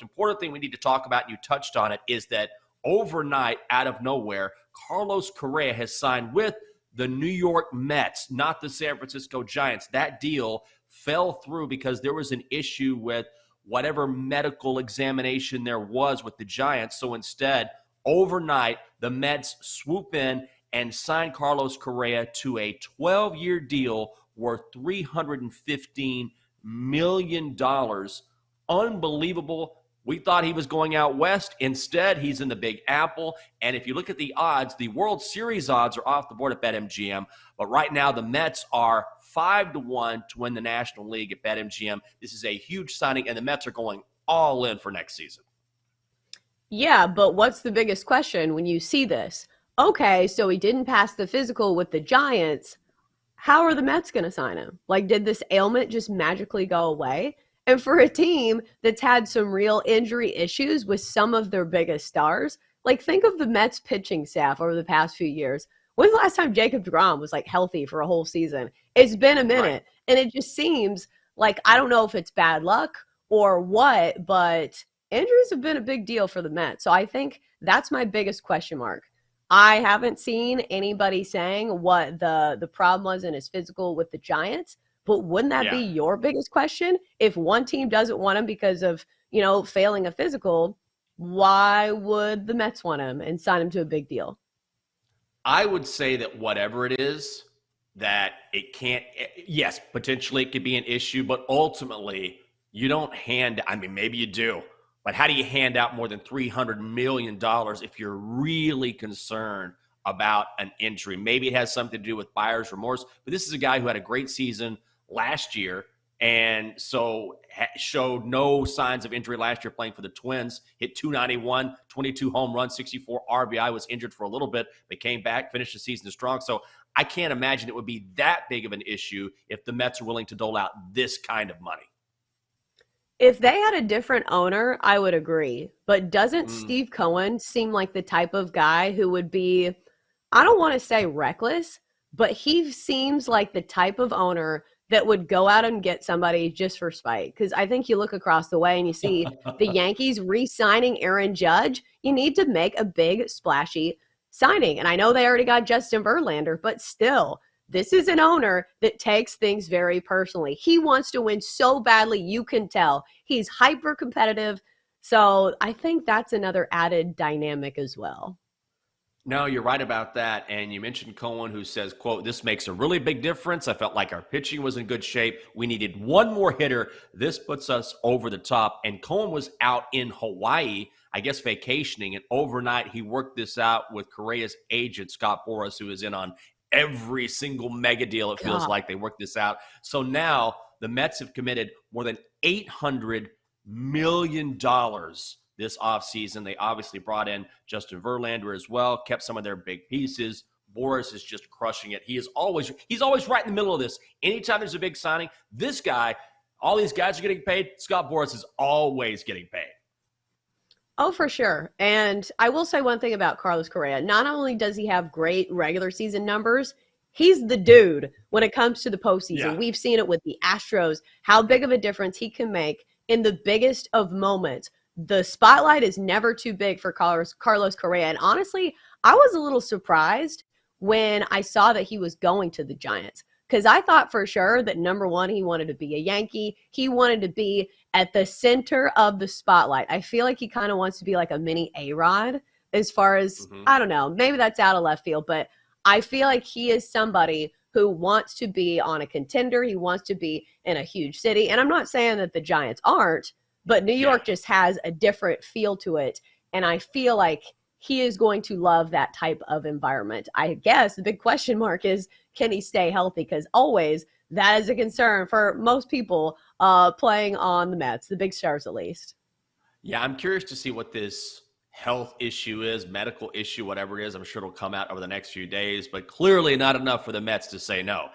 important thing we need to talk about, and you touched on it, is that overnight, out of nowhere, Carlos Correa has signed with the New York Mets, not the San Francisco Giants. That deal fell through because there was an issue with whatever medical examination there was with the Giants. So instead, overnight, the Mets swoop in and sign Carlos Correa to a 12-year deal worth $315 million. Unbelievable. We thought he was going out west. Instead, he's in the Big Apple. And if you look at the odds, the World Series odds are off the board at BetMGM. But right now, the Mets are 5-1 to win the National League at BetMGM. This is a huge signing, and the Mets are going all in for next season. Yeah, but what's the biggest question when you see this? Okay, so he didn't pass the physical with the Giants. How are the Mets going to sign him? Like, did this ailment just magically go away? And for a team that's had some real injury issues with some of their biggest stars, like think of the Mets pitching staff over the past few years. When's the last time Jacob deGrom was like healthy for a whole season? It's been a minute. Right. And it just seems like, I don't know if it's bad luck or what, but injuries have been a big deal for the Mets. So I think that's my biggest question mark. I haven't seen anybody saying what the problem was in his physical with the Giants. But wouldn't that be your biggest question? If one team doesn't want him because of, failing a physical, why would the Mets want him and sign him to a big deal? I would say that whatever it is, that it can't, yes, potentially it could be an issue, but ultimately you don't maybe you do, but how do you hand out more than $300 million if you're really concerned about an injury? Maybe it has something to do with buyer's remorse, but this is a guy who had a great season last year and so showed no signs of injury last year playing for the Twins. Hit 291, 22 home runs, 64 RBI, was injured for a little bit, but came back, finished the season strong. So I can't imagine it would be that big of an issue if the Mets are willing to dole out this kind of money. If they had a different owner, I would agree. But doesn't Steve Cohen seem like the type of guy who would be, I don't want to say reckless, but he seems like the type of owner that would go out and get somebody just for spite? Because I think you look across the way and you see the Yankees re-signing Aaron Judge. You need to make a big, splashy signing. And I know they already got Justin Verlander, but still, this is an owner that takes things very personally. He wants to win so badly, you can tell. He's hyper competitive. So I think that's another added dynamic as well. No, you're right about that. And you mentioned Cohen, who says, quote, "This makes a really big difference. I felt like our pitching was in good shape. We needed one more hitter. This puts us over the top." And Cohen was out in Hawaii, I guess vacationing, and overnight he worked this out with Correa's agent, Scott Boras, who is in on every single mega deal. It feels like they worked this out. So now the Mets have committed more than $800 million this offseason. They obviously brought in Justin Verlander as well, kept some of their big pieces. Boras is just crushing it. He's always right in the middle of this. Anytime there's a big signing, this guy, all these guys are getting paid. Scott Boras is always getting paid. Oh, for sure. And I will say one thing about Carlos Correa. Not only does he have great regular season numbers, he's the dude when it comes to the postseason. Yeah. We've seen it with the Astros, how big of a difference he can make in the biggest of moments. The spotlight is never too big for Carlos Correa. And honestly, I was a little surprised when I saw that he was going to the Giants, because I thought for sure that, number one, he wanted to be a Yankee. He wanted to be at the center of the spotlight. I feel like he kind of wants to be like a mini A-Rod as far as, I don't know, maybe that's out of left field, but I feel like he is somebody who wants to be on a contender. He wants to be in a huge city. And I'm not saying that the Giants aren't, but New York just has a different feel to it. And I feel like he is going to love that type of environment. I guess the big question mark is, can he stay healthy? Because always that is a concern for most people playing on the Mets, the big stars at least. Yeah, I'm curious to see what this health issue is, medical issue, whatever it is. I'm sure it'll come out over the next few days, but clearly not enough for the Mets to say no.